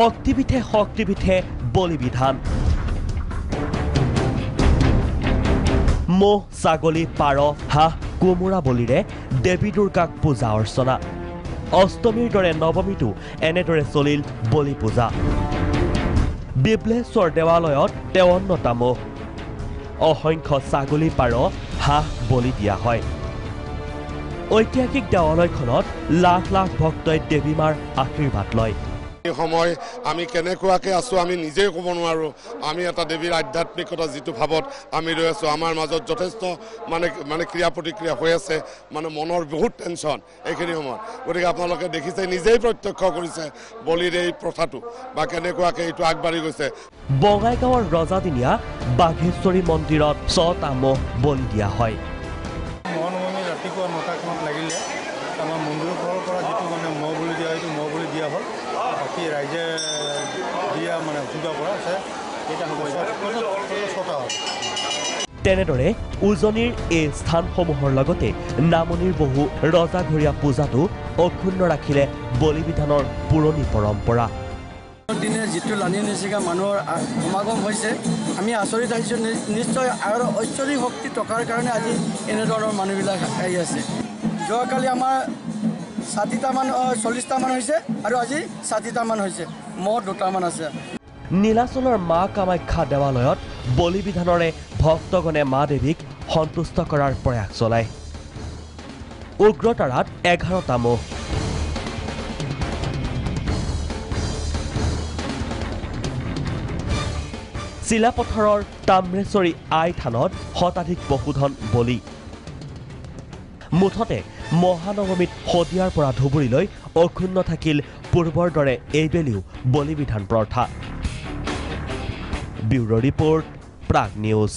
শক্তিপীঠে বলিবিধান মহ ছাগলী পাৰ হাঁহ কোমোৰা বলিৰে দেৱী দুৰ্গাক পূজা অৰ্চনা অষ্টমীৰ দৰে নৱমীতো এনেদৰে চলিল বলি পূজা বিপ্লেশ্বৰ দেৱালয়ত 53টা মহ অসংখ্য ছাগলী পাৰ হাঁহ বলি দিয়া হয় ঐতিহাসিক দেৱালয়খনত লাখ লাখ ভক্তই দেৱী মাৰ আশীৰ্বাদ লয় এই সময় আমি কেনেকুৱাকৈ আছো আমি নিজে ক'ব নোৱাৰো আমি এটা দেৱীৰ আধ্যাত্মিকতা যিটো ভাৱত আমি ৰৈ আছো আমাৰ মাজত যথেষ্ট মানে ক্ৰিয়া প্ৰতিক্ৰিয়া হৈ আছে মানে মনৰ বহুত টেনচন এইখিনি সময়ত গতিকে আপোনালোকে দেখিছে নিজেই প্ৰত্যক্ষ কৰিছে বলিৰ এই প্ৰথাটো বা কেনেকুৱাকৈ এইটো আগবাঢ়ি গৈছে বঙাইগাঁৱৰ ৰজাদিনীয়া বাঘেশ্বৰী মন্দিৰত 6টা মহ বলি দিয়া হয় মহানৱমী ৰাতিপুৱা 9টা লাগিলে আমাৰ মন্দিৰৰ পৰা যিটো মানে মহ বলি দিয়া এইটো মহ বলি দিয়া হ'ল বাকী ৰাইজে দিয়া মানে পূজা কৰা আছে এটা হ'ব 6টা হ'ল তেনেদৰে উজনিৰ এই স্থানসমূহৰ লগতে নামনিৰ বহু ৰজাঘৰীয়া পূজাটো অক্ষুণ্ণ ৰাখিলে বলিবিধানৰ পুৰণি পৰম্পৰা দিনে যিটো লানি নিচিকা মানুহৰ সমাগম হৈছে আমি আচৰিত আহিছোঁ নিশ্চয় আৰু ঐশ্বৰিক শক্তি থকাৰ কাৰণে আজি এনেধৰণৰ মানুহবিলাক আহি আছে যোৱাকালি আমাৰ 40টামান হৈছে আৰু আজি 60টামান হৈছে মহ 2টামান আছে নীলাচলৰ মা কামাখ্যা দেৱালয়ত বলিবিধানৰে ভক্তগণে মা দেৱীক সন্তুষ্ট কৰাৰ প্ৰয়াস চলায় উগ্ৰতাৰাত 11টা মহ চিলাপথাৰৰ তাম্ৰেশ্বৰী আই থানত শতাধিক পশুধন বলি মুঠতে মহানৱমীত শদিয়াৰ পৰা ধুবুৰীলৈ অক্ষুণ্ণ থাকিল পূৰ্বৰ দৰে এইবেলিও বলিবিধান প্ৰথা ব্যুৰ' ৰিপৰ্ট প্ৰাগ নিউজ